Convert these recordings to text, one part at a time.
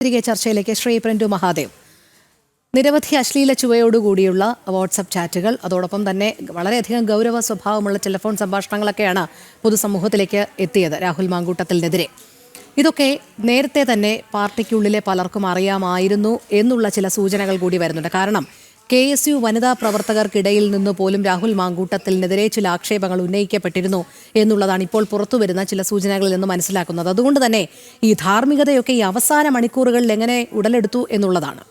തിരികെ ചർച്ചയിലേക്ക്. ശ്രീ പ്രിന്റു മഹാദേവ്, നിരവധി അശ്ലീല ചുവയോടുകൂടിയുള്ള വാട്സപ്പ് ചാറ്റുകൾ, അതോടൊപ്പം തന്നെ വളരെയധികം ഗൗരവ സ്വഭാവമുള്ള ടെലിഫോൺ സംഭാഷണങ്ങളൊക്കെയാണ് പൊതുസമൂഹത്തിലേക്ക് എത്തിയത് രാഹുൽ മാങ്കൂട്ടത്തിനെതിരെ. ഇതൊക്കെ നേരത്തെ തന്നെ പാർട്ടിക്കുള്ളിലെ പലർക്കും അറിയാമായിരുന്നു എന്നുള്ള ചില സൂചനകൾ കൂടി വരുന്നുണ്ട്. കാരണം KSU വനിതാ പ്രവർത്തകർക്കിടയിൽ നിന്ന് പോലും രാഹുൽ മാങ്കൂട്ടത്തിനെതിരെ ചില ആക്ഷേപങ്ങൾ ഉന്നയിക്കപ്പെട്ടിരുന്നു എന്നുള്ളതാണ് ഇപ്പോൾ പുറത്തുവരുന്ന ചില സൂചനകളിൽ നിന്ന് മനസ്സിലാക്കുന്നത്. അതുകൊണ്ട് തന്നെ ഈ ധാർമ്മികതയൊക്കെ ഈ അവസാന മണിക്കൂറുകളിൽ എങ്ങനെ ഉടലെടുത്തു എന്നുള്ളതാണ്.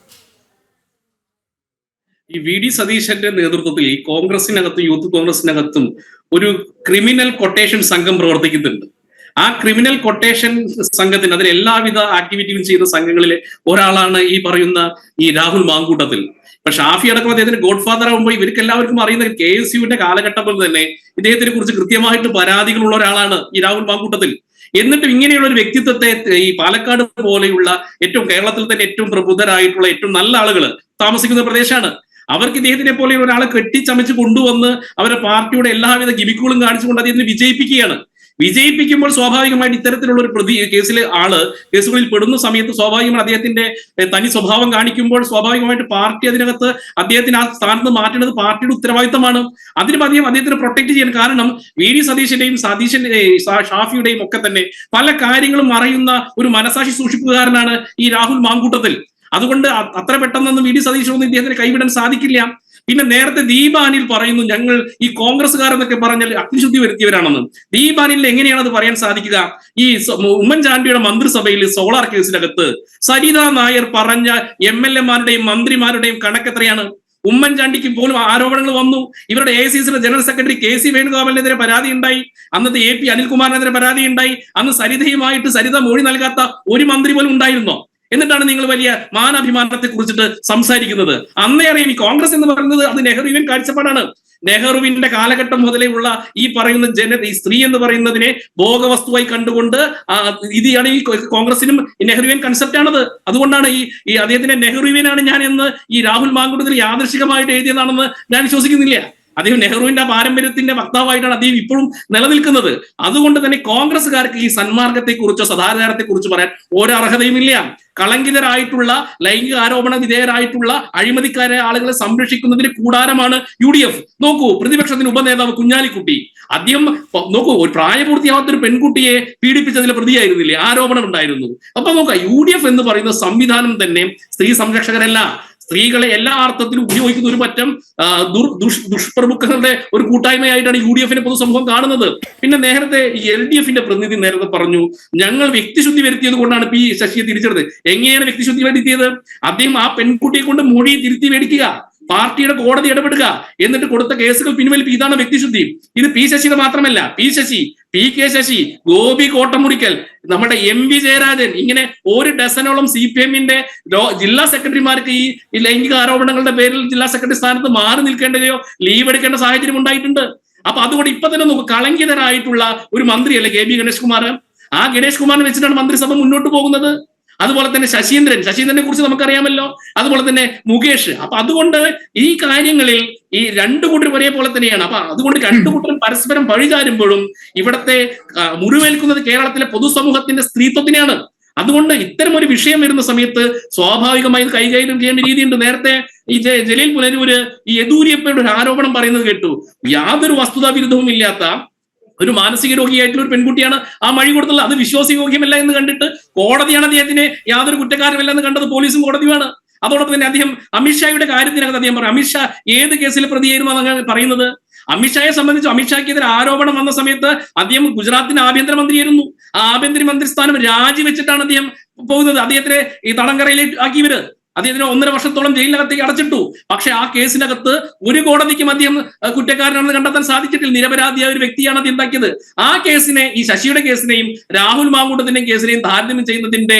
ഈ VD സതീശന്റെ നേതൃത്വത്തിൽ ഈ കോൺഗ്രസിനകത്തും യൂത്ത് കോൺഗ്രസിനകത്തും ഒരു ക്രിമിനൽ കൊട്ടേഷൻ സംഘം പ്രവർത്തിക്കുന്നുണ്ട്. ആ ക്രിമിനൽ കൊട്ടേഷൻ സംഘത്തിന് അതിൽ എല്ലാവിധ ആക്ടിവിറ്റിയും ചെയ്യുന്ന സംഘങ്ങളിലെ ഒരാളാണ് ഈ പറയുന്ന ഈ രാഹുൽ മാങ്കൂട്ടത്തിൽ. ഇപ്പൊ ഷാഫി അടക്കം അദ്ദേഹത്തിന് ഗോഡ് ഫാദർ ആകുമ്പോൾ ഇവർക്ക് എല്ലാവർക്കും അറിയുന്ന KSUവിന്റെ കാലഘട്ടത്തിൽ തന്നെ ഇദ്ദേഹത്തിനെ കുറിച്ച് കൃത്യമായിട്ട് പരാതികളുള്ള ഒരാളാണ് ഈ രാഹുൽ മാങ്കൂട്ടത്തിൽ. എന്നിട്ടും ഇങ്ങനെയുള്ള ഒരു വ്യക്തിത്വത്തെ ഈ പാലക്കാട് പോലെയുള്ള ഏറ്റവും കേരളത്തിൽ തന്നെ ഏറ്റവും പ്രബുദ്ധരായിട്ടുള്ള ഏറ്റവും നല്ല ആളുകൾ താമസിക്കുന്ന പ്രദേശമാണ്. അവർക്ക് ഇദ്ദേഹത്തിനെ പോലെ ഒരാളെ കെട്ടിച്ചമച്ച് കൊണ്ടുവന്ന് അവരുടെ പാർട്ടിയുടെ എല്ലാവിധ ഗിമിക്കുകളും കാണിച്ചുകൊണ്ട് അദ്ദേഹത്തിന് വിജയിപ്പിക്കുകയാണ്. വിജയിപ്പിക്കുമ്പോൾ സ്വാഭാവികമായിട്ട് ഇത്തരത്തിലുള്ള ഒരു കേസിലെ കേസുകളിൽ പെടുന്ന സമയത്ത് സ്വാഭാവികമായി അദ്ദേഹത്തിന്റെ തനി സ്വഭാവം കാണിക്കുമ്പോൾ സ്വാഭാവികമായിട്ട് പാർട്ടി അതിനകത്ത് അദ്ദേഹത്തിന് ആ സ്ഥാനത്ത് മാറ്റേണ്ടത് പാർട്ടിയുടെ ഉത്തരവാദിത്തമാണ്. അതിന് അദ്ദേഹത്തിന് പ്രൊട്ടക്ട് ചെയ്യാൻ. കാരണം VD സതീശന്റെയും ഷാഫിയുടെയും ഒക്കെ തന്നെ പല കാര്യങ്ങളും അറിയുന്ന ഒരു മനസാക്ഷി സൂക്ഷിപ്പുകാരനാണ് ഈ രാഹുൽ മാങ്കൂട്ടത്തിൽ. അതുകൊണ്ട് അത്ര പെട്ടെന്നൊന്നും VD സതീശനൊന്നും ഇദ്ദേഹത്തിന് കൈവിടാൻ സാധിക്കില്ല. പിന്നെ നേരത്തെ ദീപാനിൽ പറയുന്നു ഞങ്ങൾ ഈ കോൺഗ്രസ്സുകാരെന്നൊക്കെ പറഞ്ഞാൽ അഗ്നിശുദ്ധി വരുത്തിയവരാണെന്ന്. ദീപാനിൽ എങ്ങനെയാണ് അത് പറയാൻ സാധിക്കുക? ഈ ഉമ്മൻചാണ്ടിയുടെ മന്ത്രിസഭയിൽ സോളാർ കേസിനകത്ത് സരിത നായർ പറഞ്ഞ MLA-മാരുടെയും മന്ത്രിമാരുടെയും കണക്കെത്രയാണ്? ഉമ്മൻചാണ്ടിക്ക് പോലും ആരോപണങ്ങൾ വന്നു. ഇവരുടെ AICCയുടെ ജനറൽ സെക്രട്ടറി KC വേണുഗോപാലിനെതിരെ പരാതി ഉണ്ടായി. അന്നത്തെ AP അനിൽകുമാറിനെതിരെ പരാതി ഉണ്ടായി. അന്ന് സരിത മൊഴി നൽകാത്ത ഒരു മന്ത്രി പോലും ഉണ്ടായിരുന്നോ? എന്നിട്ടാണ് നിങ്ങൾ വലിയ മാനാഭിമാനത്തെ കുറിച്ചിട്ട് സംസാരിക്കുന്നത്. അന്നേ അറിയാം ഈ കോൺഗ്രസ് എന്ന് പറയുന്നത് അത് നെഹ്റുവിൻ കാഴ്ചപ്പാടാണ്. നെഹ്റുവിന്റെ കാലഘട്ടം മുതലേ ഉള്ള ഈ പറയുന്ന ഈ സ്ത്രീ എന്ന് പറയുന്നതിനെ ഭോഗവസ്തുവായി കണ്ടുകൊണ്ട് ഇതാണ് ഈ കോൺഗ്രസിനും നെഹ്റുവിയൻ കൺസെപ്റ്റ് ആണത്. അതുകൊണ്ടാണ് ഈ അദ്ദേഹത്തിന്റെ നെഹ്റുവിനാണ് ഞാൻ എന്ന് ഈ രാഹുൽ മാങ്കൂട്ടത്തിൽ യാദൃശികമായിട്ട് എഴുതിയതാണെന്ന് ഞാൻ വിശ്വസിക്കുന്നില്ല. അദ്ദേഹം നെഹ്റുവിന്റെ പാരമ്പര്യത്തിന്റെ വക്താവായിട്ടാണ് അദ്ദേഹം ഇപ്പോഴും നിലനിൽക്കുന്നത്. അതുകൊണ്ട് തന്നെ കോൺഗ്രസ്സുകാർക്ക് ഈ സന്മാർഗത്തെ കുറിച്ചോ സദാചാരത്തെ കുറിച്ച് പറയാൻ ഒരർഹതയുമില്ല. കളങ്കിതരായിട്ടുള്ള ലൈംഗിക ആരോപണ വിധേയരായിട്ടുള്ള അഴിമതിക്കാരെ ആളുകളെ സംരക്ഷിക്കുന്നതിന് കൂടാരമാണ് UDF. നോക്കൂ, പ്രതിപക്ഷത്തിന് ഉപനേതാവ് കുഞ്ഞാലിക്കുട്ടി അദ്ദേഹം നോക്കൂ, ഒരു പ്രായപൂർത്തിയാവാത്തൊരു പെൺകുട്ടിയെ പീഡിപ്പിച്ചതിൽ പ്രതിയായിരുന്നില്ലേ? ആരോപണം ഉണ്ടായിരുന്നു. അപ്പൊ നോക്കാം, UDF എന്ന് പറയുന്ന സംവിധാനം തന്നെ സ്ത്രീ സംരക്ഷകരല്ല. സ്ത്രീകളെ എല്ലാ അർത്ഥത്തിലും ഉപയോഗിക്കുന്ന ഒരു പറ്റം ദുഷ്പ്രമുഖരുടെ ഒരു കൂട്ടായ്മയായിട്ടാണ് UDF-നെ പൊതുസമൂഹം കാണുന്നത്. പിന്നെ നേരത്തെ LDF-ന്റെ പ്രതിനിധി നേരത്തെ പറഞ്ഞു ഞങ്ങൾ വ്യക്തിശുദ്ധി വരുത്തിയത് കൊണ്ടാണ് P ശശിയെ തിരിച്ചെടുത്തത്. എങ്ങനെയാണ് വ്യക്തിശുദ്ധി വരുത്തിയത്? അദ്ദേഹം ആ പെൺകുട്ടിയെ കൊണ്ട് മൊഴി തിരുത്തി മേടിക്കുക, പാർട്ടിയുടെ കോടതി ഇടപെടുക, എന്നിട്ട് കൊടുത്ത കേസുകൾ പിൻവലിപ്പിക്കുക. ഇതാണ് വ്യക്തിശുദ്ധി. ഇത് P ശശിയുടെ മാത്രമല്ല, P ശശി, PK ശശി, ഗോപി കോട്ടമുറിക്കൽ, നമ്മുടെ MV ജയരാജൻ, ഇങ്ങനെ ഒരു ഡസനോളം CPM-ന്റെ ജില്ലാ സെക്രട്ടറിമാർക്ക് ഈ ലൈംഗിക ആരോപണങ്ങളുടെ പേരിൽ ജില്ലാ സെക്രട്ടറി സ്ഥാനത്ത് മാറി നിൽക്കേണ്ടതയോ ലീവ് എടുക്കേണ്ട സാഹചര്യം ഉണ്ടായിട്ടുണ്ട്. അപ്പൊ അതുകൊണ്ട് ഇപ്പൊ തന്നെ നോക്ക്, കളങ്കിതരായിട്ടുള്ള ഒരു മന്ത്രിയല്ലേ KB ഗണേഷ് കുമാർ. ആ ഗണേഷ് കുമാറിനെ വെച്ചിട്ടാണ് മന്ത്രിസഭ മുന്നോട്ട് പോകുന്നത്. അതുപോലെ തന്നെ ശശീന്ദ്രനെ കുറിച്ച് നമുക്കറിയാമല്ലോ. അതുപോലെ തന്നെ മുകേഷ്. അപ്പൊ അതുകൊണ്ട് ഈ കാര്യങ്ങളിൽ ഈ രണ്ടു കൂട്ടരും ഒരേപോലെ തന്നെയാണ്. അപ്പൊ അതുകൊണ്ട് രണ്ടു കൂട്ടരും പരസ്പരം പഴിചാരുമ്പോഴും ഇവിടത്തെ മുറിവേൽക്കുന്നത് കേരളത്തിലെ പൊതുസമൂഹത്തിന്റെ സ്ത്രീത്വത്തിനെയാണ്. അതുകൊണ്ട് ഇത്തരം ഒരു വിഷയം വരുന്ന സമയത്ത് സ്വാഭാവികമായി കൈകാര്യം ചെയ്യേണ്ട രീതിയുണ്ട്. നേരത്തെ ഈ ജലീൽ പുനരൂര് ഈ യെദ്യൂരപ്പയുടെ ഒരു ആരോപണം പറയുന്നത് കേട്ടു. യാതൊരു വസ്തുതാ വിരുദ്ധവും ഇല്ലാത്ത ഒരു മാനസിക രോഗിയായിട്ടുള്ള ഒരു പെൺകുട്ടിയാണ് ആ മൊഴി കൊടുത്തുള്ളത്. അത് വിശ്വാസയോഗ്യമല്ല എന്ന് കണ്ടിട്ട് കോടതിയാണ് അദ്ദേഹത്തിന് യാതൊരു കുറ്റക്കാരമല്ല എന്ന് കണ്ടത്. പോലീസും കോടതിയുമാണ്. അതോടൊപ്പം തന്നെ അദ്ദേഹം അമിത്ഷായുടെ കാര്യത്തിനകത്ത് അദ്ദേഹം പറഞ്ഞു അമിത്ഷാ ഏത് കേസിൽ പ്രതിയായിരുന്നു എന്നാണ് പറയുന്നത്. അമിത്ഷായെ സംബന്ധിച്ച് അമിത്ഷായ്ക്കെതിരെ ആരോപണം വന്ന സമയത്ത് അദ്ദേഹം ഗുജറാത്തിന്റെ ആഭ്യന്തരമന്ത്രിയായിരുന്നു. ആ ആഭ്യന്തരമന്ത്രി സ്ഥാനം രാജിവെച്ചിട്ടാണ് അദ്ദേഹം പോകുന്നത്. അദ്ദേഹത്തിനെ ഈ തടങ്കറയിലേക്ക് ആക്കിയവര് അദ്ദേഹത്തിന് 1.5 വർഷത്തോളം ജയിലിനകത്തേക്ക് അടച്ചിട്ടു. പക്ഷെ ആ കേസിനകത്ത് ഒരു കോടതിക്കും അദ്ദേഹം കുറ്റക്കാരനാണെന്ന് കണ്ടെത്താൻ സാധിച്ചിട്ടില്ല. നിരപരാധിയായ ഒരു വ്യക്തിയാണ് അത് ഉണ്ടാക്കിയത്. ആ കേസിനെ, ഈ ശശിയുടെ കേസിനെയും രാഹുൽ മാങ്കൂട്ടത്തിന്റെയും കേസിനെയും താരതമ്യം ചെയ്യുന്നതിന്റെ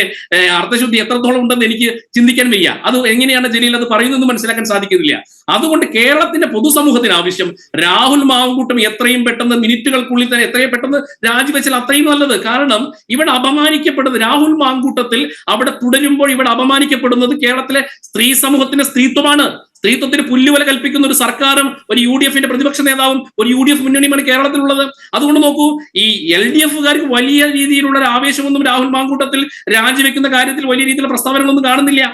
അർത്ഥശുദ്ധി എത്രത്തോളം ഉണ്ടെന്ന് എനിക്ക് ചിന്തിക്കാൻ വയ്യ. അത് എങ്ങനെയാണ് ജലീൽ അത് പറയുന്നതെന്ന് മനസ്സിലാക്കാൻ സാധിക്കുന്നില്ല. അതുകൊണ്ട് കേരളത്തിന്റെ പൊതുസമൂഹത്തിന് ആവശ്യം രാഹുൽ മാങ്കൂട്ടം എത്രയും പെട്ടെന്ന്, മിനിറ്റുകൾക്കുള്ളിൽ തന്നെ എത്രയും പെട്ടെന്ന് രാജിവെച്ചാൽ അത്രയും നല്ലത്. കാരണം ഇവിടെ അപമാനിക്കപ്പെടുന്നത് രാഹുൽ മാങ്കൂട്ടത്തിൽ അവിടെ തുടരുമ്പോൾ ഇവിടെ അപമാനിക്കപ്പെടുന്നത് കേരളത്തിലെ സ്ത്രീ സമൂഹത്തിന്റെ സ്ത്രീത്വമാണ്. സ്ത്രീത്വത്തിന് പുല്ലുവില കൽപ്പിക്കുന്ന ഒരു സർക്കാരും ഒരു UDF-ന്റെ പ്രതിപക്ഷ നേതാവും ഒരു UDF മുന്നണിയുമാണ് കേരളത്തിലുള്ളത്. അതുകൊണ്ട് നോക്കൂ, ഈ LDF-കാർക്ക് വലിയ രീതിയിലുള്ള ഒരു ആവേശമൊന്നും രാഹുൽ മാങ്കൂട്ടത്തിൽ രാജിവെക്കുന്ന കാര്യത്തിൽ വലിയ രീതിയിലുള്ള പ്രസ്താവനകളൊന്നും കാണുന്നില്ല.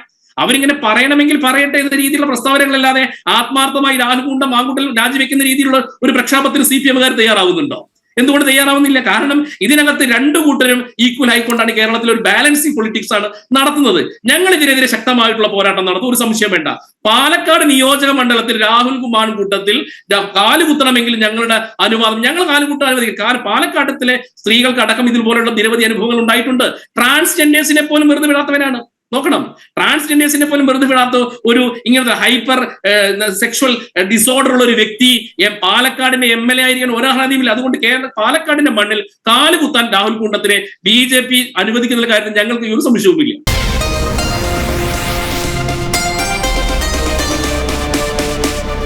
അവരിങ്ങനെ പറയണമെങ്കിൽ പറയട്ടെ എന്ന രീതിയിലുള്ള പ്രസ്താവനകളല്ലാതെ ആത്മാർത്ഥമായി രാഹുൽ മാങ്കൂട്ടൽ രാജിവെക്കുന്ന രീതിയിലുള്ള ഒരു പ്രക്ഷോഭത്തിന് CPM-കാർ തയ്യാറാവുന്നുണ്ടോ? എന്തുകൊണ്ട് തയ്യാറാവുന്നില്ല? കാരണം ഇതിനകത്ത് രണ്ടു കൂട്ടരും ഈക്വൽ ആയിക്കൊണ്ടാണ് കേരളത്തിൽ ഒരു ബാലൻസിങ് പൊളിറ്റിക്സ് ആണ് നടത്തുന്നത്. ഞങ്ങൾ ഇതിനെതിരെ ശക്തമായിട്ടുള്ള പോരാട്ടം നടത്തും, ഒരു സംശയം വേണ്ട. പാലക്കാട് നിയോജക മണ്ഡലത്തിൽ രാഹുൽ കൂട്ടത്തിൽ കാലുകുത്തണമെങ്കിൽ ഞങ്ങളുടെ അനുവാദം, ഞങ്ങൾ കാലുകുട്ടാൻ അനുവദിക്കും. കാരണം പാലക്കാട്ടത്തിലെ സ്ത്രീകൾക്ക് അടക്കം ഇതുപോലുള്ള നിരവധി അനുഭവങ്ങൾ ഉണ്ടായിട്ടുണ്ട്. ട്രാൻസ്ജെൻഡേഴ്സിനെ പോലും വെറുതെ വിടാത്തവരാണ്. നോക്കണം, ട്രാൻസ്ജെൻഡേഴ്സിനെ പോലും വെറുതെ വിടാത്ത ഒരു ഇങ്ങനത്തെ ഹൈപ്പർ സെക്ഷൽ ഡിസോർഡർ ഉള്ള ഒരു വ്യക്തി പാലക്കാടിന്റെ MLA ആയിരിക്കാൻ ഒരർഹതയുമില്ല. അതുകൊണ്ട് പാലക്കാടിന്റെ മണ്ണിൽ കാലുകുത്താൻ രാഹുൽ കൂട്ടത്തിനെ BJP അനുവദിക്കുന്ന കാര്യത്തിൽ ഞങ്ങൾക്ക് ഒരു സംശയവുമില്ല.